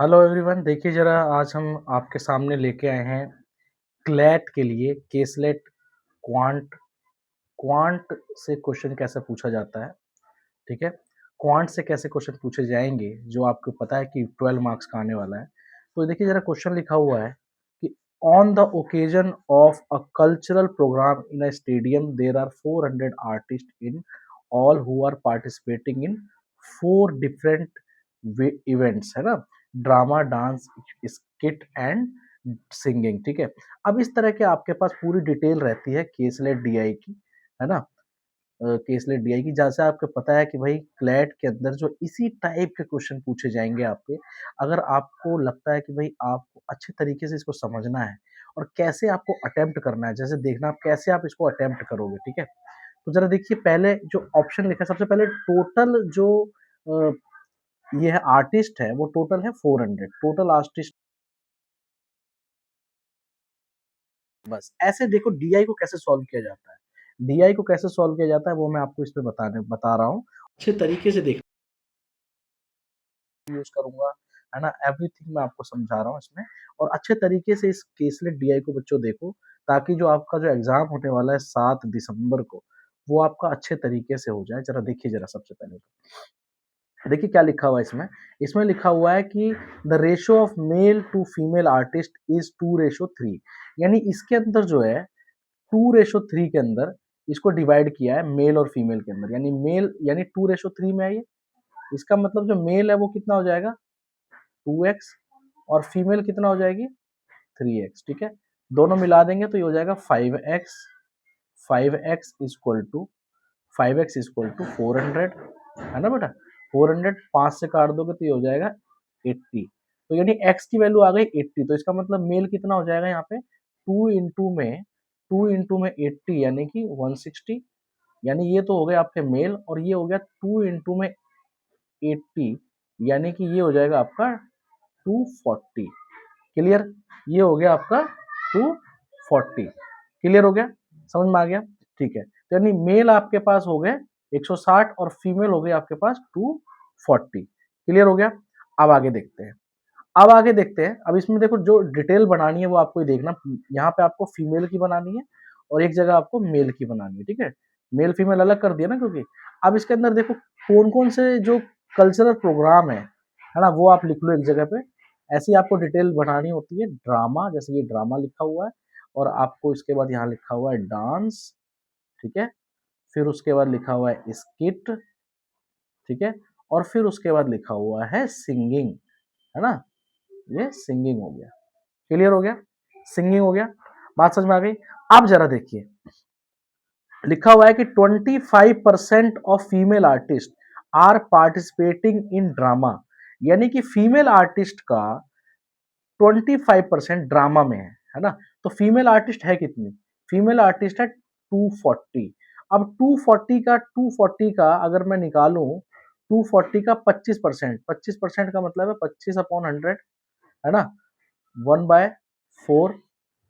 Hello everyone, देखिए ज़रा आज हम आपके सामने लेके आए हैं क्लैट के लिए केसलेट क्वांट क्वांट से क्वेश्चन कैसे पूछा जाता है। ठीक है, क्वांट से कैसे क्वेश्चन पूछे जाएंगे जो आपको पता है कि 12 मार्क्स का आने वाला है। तो देखिए ज़रा क्वेश्चन लिखा हुआ है कि on the occasion of a cultural program in a stadium there are 400 artist in all who are participating in 4 different events, है ना, drama, dance, skit and singing. ठीक है, अब इस तरह के आपके पास पूरी डिटेल रहती है केसलेट डीआई की, है ना। केसलेट डीआई की, जैसे आपको पता है कि भाई क्लैट के अंदर जो इसी टाइप के क्वेश्चन पूछे जाएंगे आपके। अगर आपको लगता है कि भाई आपको अच्छे तरीके से इसको समझना है और कैसे आपको अटेम्प्ट करना है, जैसे देखना आप कैसे आप इसको अटेम्प्ट करोगे। ठीक है, तो जरा देखिए पहले जो ऑप्शन लिखा है, सबसे पहले टोटल जो अ, ये है आर्टिस्ट है, वो टोटल है 400 टोटल आर्टिस्ट। बस ऐसे देखो डीआई को कैसे सॉल्व किया जाता है। डीआई को कैसे सॉल्व किया जाता है वो मैं आपको इस पे बता रहा हूँ। अच्छे तरीके से देख यूज करूंगा, है ना, एवरीथिंग मैं आपको समझा रहा हूँ इसमें। और अच्छे तरीके से इस केसलेट डीआई को बच्चों देखो, ताकि जो आपका जो एग्जाम होने वाला है 7 दिसंबर को, वो आपका अच्छे तरीके से हो जाए। जरा देखिए, जरा सबसे पहले तो देखिए क्या लिखा हुआ है इसमें। इसमें लिखा हुआ है कि the ratio of male to female artist is 2:3। यानी इसके अंदर जो है 2:3 के अंदर इसको डिवाइड किया है मेल और फीमेल के अंदर। यानी मेल यानी 2:3 में है ये। इसका मतलब जो मेल है वो कितना हो जाएगा 2x, और फीमेल कितना हो जाएगी 3x। ठीक है, दोनों मिला देंगे तो ये हो जाएगा 5x। 5x equal to 5x equal to 400, है ना बेटा। 400 5 से काट दोगे तो ये हो जाएगा 80। तो यानी x की वैल्यू आ गई 80, तो इसका मतलब मेल कितना हो जाएगा यहाँ पे 2 इंटू में 80 यानी कि 160। यानी ये तो हो गए आपके मेल, और ये हो गया 2 इंटू में 80 यानी कि ये हो जाएगा आपका 240। क्लियर, ये हो गया आपका 240। क्लियर हो गया, समझ में आ गया। ठीक है, तो यानी मेल आपके पास हो गए 160 और फीमेल हो गई आपके पास 240। क्लियर हो गया। अब आगे देखते हैं। अब इसमें देखो जो डिटेल बनानी है वो आपको ही देखना। यहाँ पे आपको फीमेल की बनानी है और एक जगह आपको मेल की बनानी है। ठीक है, मेल फीमेल अलग कर दिया ना, क्योंकि अब इसके अंदर देखो कौन कौन से जो कल्चरल प्रोग्राम है ना, वो आप लिख लो एक जगह पे। ऐसी आपको डिटेल बनानी होती है। ड्रामा, जैसे ये ड्रामा लिखा हुआ है, और आपको इसके बाद यहाँ लिखा हुआ है डांस। ठीक है, फिर उसके बाद लिखा हुआ है स्किट। ठीक है, और फिर उसके बाद लिखा हुआ है सिंगिंग, है ना। ये सिंगिंग हो गया। क्लियर हो गया, सिंगिंग हो गया, बात समझ में आ गई। अब जरा देखिए लिखा हुआ है कि 25% of female artist are participating in drama. यानी कि फीमेल आर्टिस्ट का 25% ड्रामा में है ना। तो फीमेल आर्टिस्ट है कितनी, फीमेल आर्टिस्ट है 240। अब 240 का अगर मैं निकालूं, 240 का 25%, 25% का मतलब है 25/100, है ना। 1/4,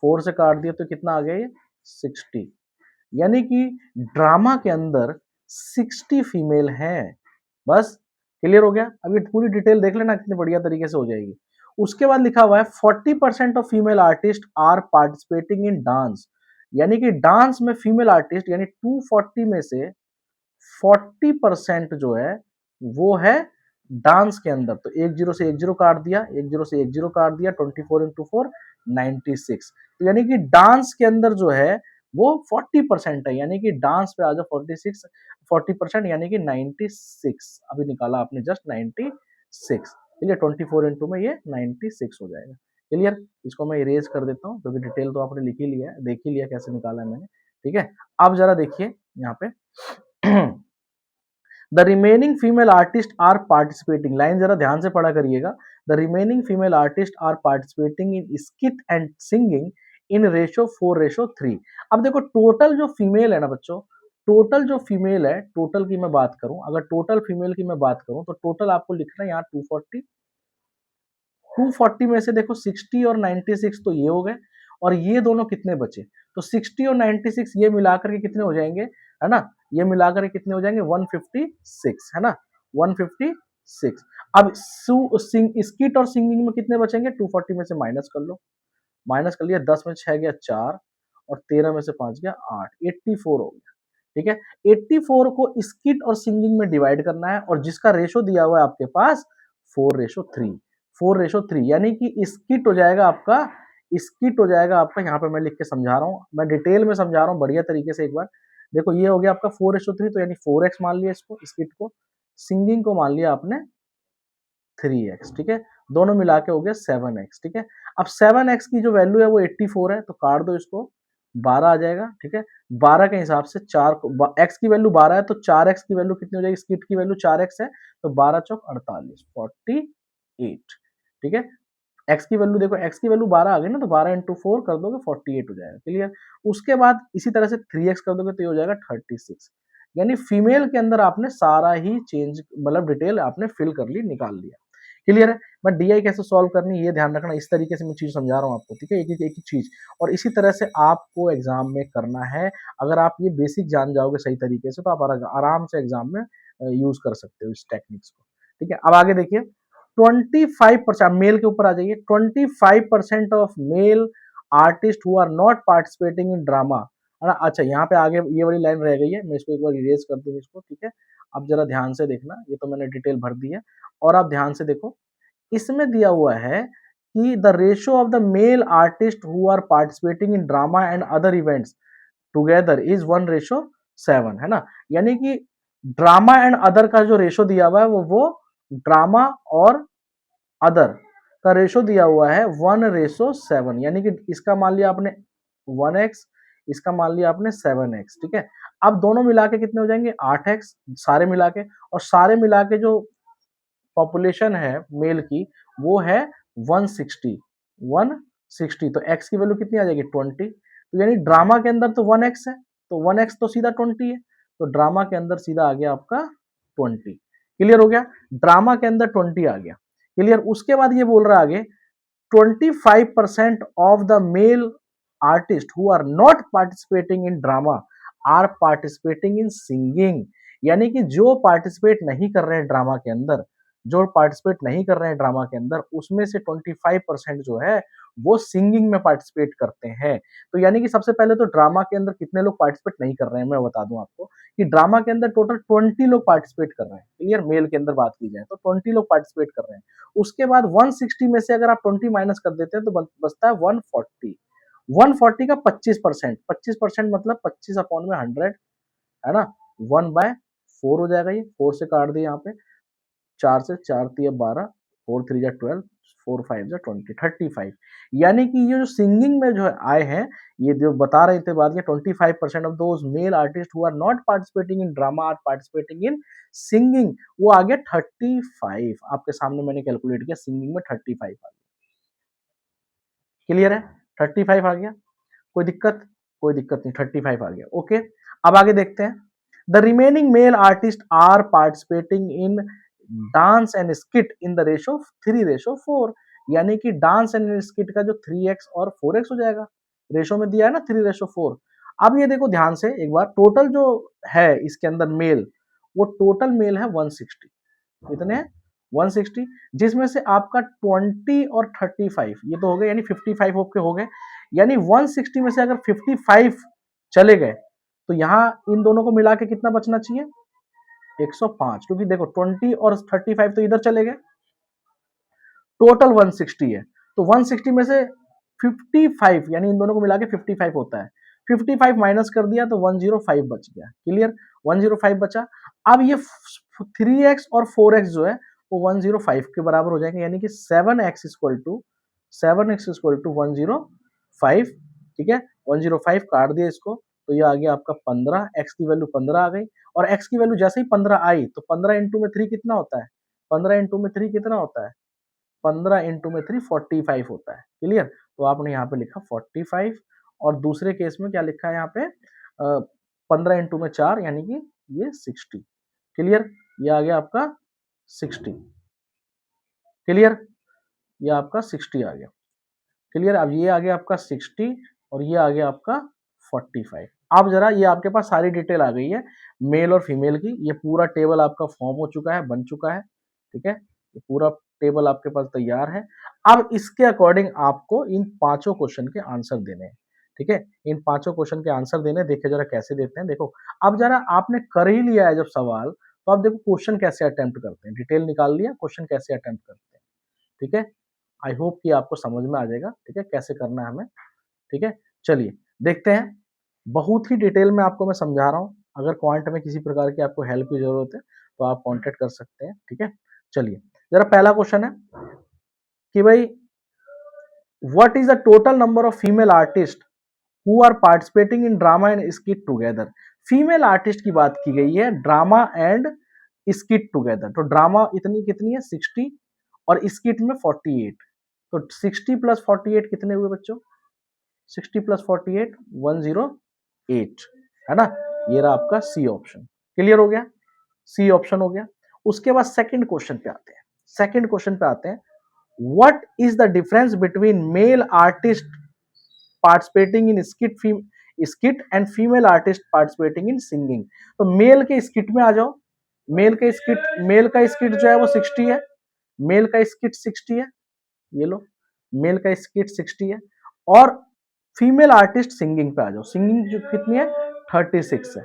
4 से काट दिया तो कितना आ गया ये 60। यानी कि ड्रामा के अंदर 60 फीमेल हैं। बस क्लियर हो गया। अब ये पूरी डिटेल देख लेना कितनी बढ़िया तरीके से हो जाएगी। उसके बाद लिखा हुआ है 40% of female artist are participating in dance. यानी कि डांस में फीमेल आर्टिस्ट, यानी 240 में से 40% जो है वो है डांस के अंदर। तो एक जीरो से एक जीरो काट दिया, एक जीरो से एक जीरो काट दिया, 24 इंटू 4 96। तो यानी कि डांस के अंदर जो है वो 40% है। यानी कि डांस पे आ जाओ 40%, यानी कि 96 अभी निकाला आपने, जस्ट 96। क्लियर, 24 इंटू में ये 96 हो जाएगा। क्लियर, इसको मैं इरेज कर देता हूँ क्योंकि डिटेल तो आपने लिख ही लिया है, देख ही लिया कैसे निकाला है मैंने। ठीक है, अब जरा देखिए यहाँ पे the remaining female artist are participating, line जरा ध्यान से पढ़ा करिएगा। The remaining female artist are participating in skit and singing in ratio 4:3। अब देखो टोटल जो फीमेल है ना बच्चों, टोटल जो फीमेल है, टोटल की मैं बात करूं, अगर टोटल फीमेल की मैं बात करूं तो टोटल आपको लिखना है यहाँ 240। 240 में से देखो 60 और 96 तो ये हो गए, और ये दोनों कितने बचे, तो 60 और 96 ये मिलाकर के कितने हो जाएंगे, है ना, ये मिलाकर के कितने हो जाएंगे 156, है ना, 156। अब स्किट और सिंगिंग में कितने बचेंगे, 240 में से माइनस कर लो, माइनस कर लिया, 10 में 6 गया 4 और 13 में से 5 गया 8, 84 हो गया। ठीक है, 84 को स्किट और सिंगिंग में डिवाइड करना है और जिसका रेशो दिया हुआ है आपके पास 4:3, 4:3, यानी कि स्किट हो जाएगा आपका, स्किट हो जाएगा आपका, यहाँ पे मैं लिख के समझा रहा हूँ, मैं डिटेल में समझा रहा हूँ बढ़िया तरीके से। एक बार देखो, ये हो गया आपका 4:3, तो यानी 4x मान लिया इसको, स्किट को, सिंगिंग को मान लिया आपने 3x। ठीक है, दोनों मिला के हो गया 7x। ठीक है, अब 7x की जो वैल्यू है वो 84 है, तो काट दो इसको, 12 आ जाएगा। ठीक है, 12 के हिसाब से 4 को, x की वैल्यू 12 है तो 4x की वैल्यू कितनी हो जाएगी, स्किट की वैल्यू 4x है, तो 12 चौक 48, 48। ठीक है, x की वैल्यू देखो, x की वैल्यू 12 आ गई ना, तो 12 इंटू 4 कर दोगे 48 हो जाएगा। क्लियर, उसके बाद इसी तरह से 3x कर दोगे तो ये हो जाएगा 36। यानी फीमेल के अंदर आपने सारा ही चेंज, मतलब डिटेल आपने फिल कर ली, निकाल लिया। क्लियर है, मैं डीआई कैसे सॉल्व करनी ये ध्यान रखना, इस तरीके से मैं चीज समझा रहा हूँ आपको। ठीक है, एक एक चीज, और इसी तरह से आपको एग्जाम में करना है। अगर आप ये बेसिक जान जाओगे सही तरीके से तो आप आराम से एग्जाम में यूज कर सकते हो इस टेक्निक्स को। ठीक है, अब आगे देखिए, 25%, मेल के ऊपर आ जाइए, 25% of male artist who are not participating in drama. अच्छा, यहाँ पे आगे ये वाली लाइन रह गई है, मैं इसको एक बार इरेज कर दूं इसको। ठीक है, अब जरा ध्यान से देखना, ये तो मैंने डिटेल भर दी है, और आप ध्यान से देखो, इसमें दिया हुआ है कि the ratio of the male artist who are participating in drama and other events together is 1:7, है ना। यानी कि ड्रामा एंड अदर का जो रेशो दिया हुआ है वो ड्रामा और अदर का रेशो दिया हुआ है 1:7, यानी कि इसका मान लिया आपने 1x, इसका मान लिया आपने 7x। ठीक है, अब दोनों मिला के कितने हो जाएंगे, 8x, सारे मिला के, और सारे मिला के जो पॉपुलेशन है मेल की वो है 160, 160, तो x की वैल्यू कितनी आ जाएगी, 20। तो यानी ड्रामा के अंदर तो 1x है, तो 1x तो सीधा 20 है, तो ड्रामा के अंदर सीधा आ गया आपका 20। क्लियर हो गया, ड्रामा के अंदर 20 आ गया। क्लियर, उसके बाद ये बोल रहा है आगे, 25% of the male artists who are not participating in drama are participating in singing। यानी कि जो पार्टिसिपेट नहीं कर रहे हैं ड्रामा के अंदर, जो पार्टिसिपेट नहीं कर रहे हैं ड्रामा के अंदर, उसमें से 25% जो है वो सिंगिंग में पार्टिसिपेट करते हैं। तो यानी कि सबसे पहले तो ड्रामा के अंदर कितने लोग पार्टिसिपेट नहीं कर रहे हैं, मैं बता दूं आपको कि ड्रामा के अंदर टोटल 20 लोग पार्टिसिपेट कर रहे हैं। क्लियर, मेल के अंदर बात की जाए तो 20 लोग पार्टिसिपेट कर रहे हैं। उसके बाद 160 में से अगर आप 20 माइनस कर देते हैं तो बचता है 140। 140 का 25%, 25% मतलब 25 अपॉन में 100, है ना, 1/4 हो जाएगा। ये 4 से काट दिए, यहाँ पे 4 से 4 तिया 12, 4 3 जा 12, 4 5 जा 20, 35। यानी कि ये जो सिंगिंग में जो आए हैं, ये जो बता रहे थे बात, ये 25% of those male artist who are not participating in drama are participating in singing, वो आ गया 35। आपके सामने मैंने कैलकुलेट किया, सिंगिंग में 35 आ गया। क्लियर है, 35 आ गया, कोई दिक्कत, कोई दिक्कत नहीं, 35 आ गया। ओके, अब आगे देखते हैं, the remaining male artist are participating in dance and skit in the ratio 3:4, यानी कि डांस एंड स्किट का जो 3x और 4x हो जाएगा, रेशो में दिया है ना 3:4। अब ये देखो ध्यान से एक बार, टोटल जो है इसके अंदर मेल, वो टोटल मेल है 160, कितने हैं, 160, जिसमें से आपका 20 और 35 ये तो हो गए, यानी 55 ओके हो गए। यानी 160 में से अगर 55 चले गए तो यहाँ इन दोनों को मिला के कितना बचना चाहिए, 105, क्योंकि देखो 20 और 35 तो इधर चले गए, टोटल 160 है, तो 160 में से 55, यानी इन दोनों को मिला के 55 होता है, 55 माइनस कर दिया तो 105 बच गया। क्लियर, 105 बचा। अब ये 3x और 4x जो है वो 105 के बराबर हो जाएंगे, यानी कि 7x इक्वल टू 105। ठीक है, 105 काट दिया इसको, तो ये आ गया आपका 15, x की वैल्यू 15 आ गई, और x की वैल्यू जैसे ही 15 आई तो 15 इंटू में 3 कितना होता है, 15 इंटू में 3 कितना होता है, 15 इंटू में 3 45 होता है। क्लियर, तो आपने यहाँ पे लिखा 45, और दूसरे केस में क्या लिखा है यहाँ पे, 15 इंटू में 4 यानी कि ये 60। क्लियर, ये आ गया आपका 60। क्लियर, ये आपका 60 आ गया। क्लियर, अब ये आ गया आपका 60 और ये आ गया आपका 45। अब जरा ये आपके पास सारी डिटेल आ गई है मेल और फीमेल की, ये पूरा टेबल आपका फॉर्म हो चुका है, बन चुका है। ठीक है, ये पूरा टेबल आपके पास तैयार है। अब इसके अकॉर्डिंग आपको इन पांचों क्वेश्चन के आंसर देने हैं, ठीक है। इन पांचों क्वेश्चन के आंसर देने, देखिए जरा कैसे देते हैं। देखो अब जरा आपने कर ही लिया है जब सवाल, तो आप देखो क्वेश्चन कैसे अटेम्प्ट करते हैं, डिटेल निकाल लिया, क्वेश्चन कैसे अटेम्प्ट करते हैं, ठीक है। आई होप कि आपको समझ में आ जाएगा, ठीक है, कैसे करना है हमें, ठीक है। चलिए देखते हैं, बहुत ही डिटेल में आपको मैं समझा रहा हूँ। अगर क्वांट में किसी प्रकार की आपको हेल्प की जरूरत है तो आप कांटेक्ट कर सकते हैं, ठीक है। चलिए जरा पहला क्वेश्चन है कि भाई what is the total number of female artist who are participating in drama and skit together. Female artist की बात की गई है ड्रामा एंड स्किट टुगेदर। तो ड्रामा इतनी कितनी है 60 और स्किट में 48। तो 60 प्लस 48 कितने हुए बच्चों? 60 प्लस 48 108, है ना। ये रहा आपका सी ऑप्शन। क्लियर हो गया, सी ऑप्शन हो गया। उसके बाद सेकंड क्वेश्चन पे आते हैं। सेकंड क्वेश्चन पे आते हैं, what is the difference between mail artist participating in skit and female artist participating in singing. तो मेल के स्किट में आ जाओ। मेल का स्किट जो है वो 60 है, मेल का स्किट 60 है, ये लो, मेल का स्किट 60 है। और फीमेल आर्टिस्ट सिंगिंग पे आ जाओ, सिंगिंग जो कितनी है 36 है,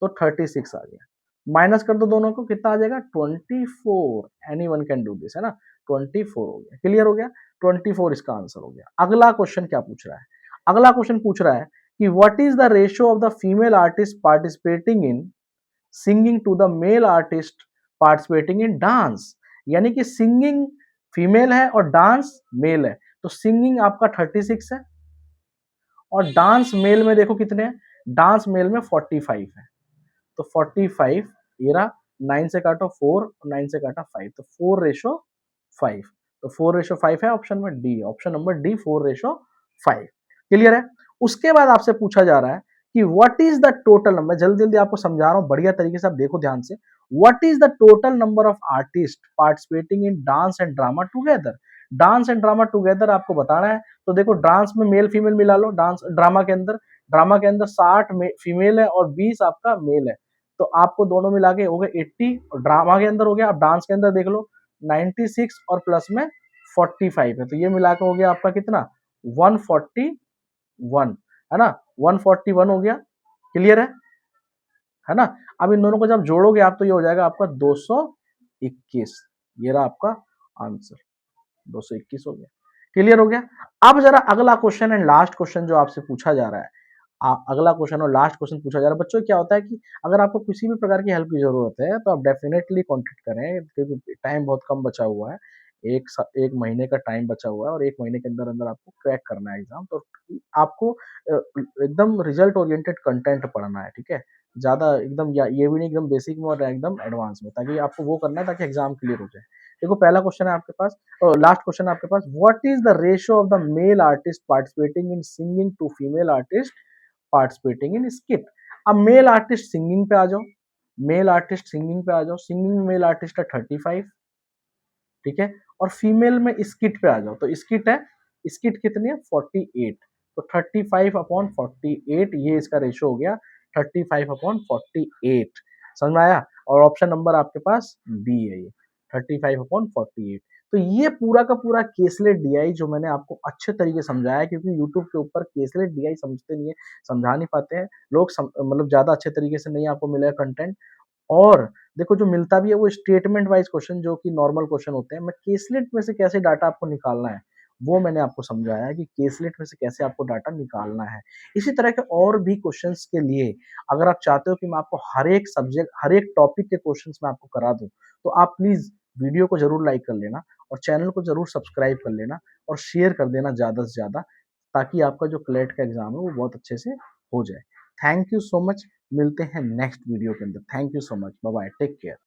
तो 36 आ गया। माइनस कर दो दोनों को, कितना आ जाएगा 24। Any one can do this, है ना। 24 हो गया, क्लियर हो गया। 24 इसका आंसर हो गया। अगला क्वेश्चन क्या पूछ रहा है? अगला क्वेश्चन पूछ रहा है कि what is the ratio of the female artist participating in singing to the male artist participating in dance. यानी कि सिंगिंग फीमेल है और डांस मेल है, तो सिंगिंग आपका 36 है और डांस मेल में देखो कितने हैं, डांस मेल में 45 है। तो 45 ये रहा, 9 से काटो 4, 9 से काटा 5, तो 4:5। तो 4:5 है ऑप्शन में D, option number D 4:5। Clear है। उसके बाद आपसे पूछा जा रहा है कि what is the total number, जल्दी जल्दी आपको समझा रहा हूं बढ़िया तरीके से, आप देखो ध्यान से। What is the total number of artist participating in dance and drama together. Dance and drama together आपको बताना है। तो देखो डांस में मेल फीमेल मिला लो, डांस ड्रामा के अंदर, ड्रामा के अंदर 60 फीमेल है और 20 आपका मेल है, तो आपको दोनों मिला के हो गए 80। और ड्रामा के अंदर हो गया, अब डांस के अंदर देख लो 96 और प्लस में 45 है, तो ये मिला के हो गया आपका कितना 141, है ना। 141 हो गया, क्लियर है ना। अब इन दोनों को जब जोड़ोगे आप तो ये हो जाएगा आपका 221। ये रहा आपका आंसर, 221 हो गया, क्लियर हो गया। अब जरा अगला क्वेश्चन एंड लास्ट क्वेश्चन जो आपसे पूछा जा रहा है, अगला क्वेश्चन और लास्ट क्वेश्चन पूछा जा रहा है बच्चों। क्या होता है कि अगर आपको किसी भी प्रकार की हेल्प की जरूरत है तो आप डेफिनेटली कांटेक्ट करें, क्योंकि टाइम बहुत कम बचा हुआ है। एक महीने का टाइम बचा हुआ है और एक महीने के अंदर अंदर आपको क्रैक करना है एग्जाम। तो आपको एकदम रिजल्ट ओरिएंटेड कंटेंट पढ़ना है, ठीक है। ज्यादा एकदम ये भी नहीं एकदम बेसिक में और एकदम एडवांस में, ताकि आपको वो करना है ताकि एग्जाम क्लियर हो जाए। देखो पहला क्वेश्चन है आपके पास, लास्ट क्वेश्चन है आपके पास, what is the ratio of the male artist participating in singing to female artist participating in skit. अब मेल आर्टिस्ट सिंगिंग पे आ जाओ, मेल आर्टिस्ट सिंगिंग पे आ जाओ, सिंगिंग में मेल आर्टिस्ट है 35, ठीक है। और फीमेल में स्किट पे आ जाओ, तो स्किट है, स्किट कितनी है 48, तो 35/48 ये इसका रेशियो हो गया 35/48। समझ में आया। और ऑप्शन नंबर आपके पास बी है, ये 35/48। तो ये पूरा का पूरा केसलेट डीआई जो मैंने आपको अच्छे तरीके समझाया, क्योंकि यूट्यूब के ऊपर केसलेट डीआई समझते नहीं है, समझा नहीं पाते हैं लोग, मतलब ज्यादा अच्छे तरीके से नहीं आपको मिलेगा कंटेंट। और देखो जो मिलता भी है वो स्टेटमेंट वाइज क्वेश्चन जो कि नॉर्मल क्वेश्चन होते हैं। मैं केसलेट में से कैसे डाटा आपको निकालना है वो मैंने आपको समझाया है कि केसलेट में से कैसे आपको डाटा निकालना है। इसी तरह के और भी क्वेश्चंस के लिए अगर आप चाहते हो कि मैं आपको हर एक सब्जेक्ट हर एक टॉपिक के क्वेश्चंस मैं आपको करा दूं, तो आप प्लीज वीडियो को जरूर लाइक कर लेना और चैनल को जरूर सब्सक्राइब कर लेना और शेयर कर देना ज्यादा से ज्यादा, ताकि आपका जो क्लेट का एग्जाम है वो बहुत अच्छे से हो जाए। थैंक यू सो मच, मिलते हैं नेक्स्ट वीडियो के अंदर। Thank you so much, bye bye, take care.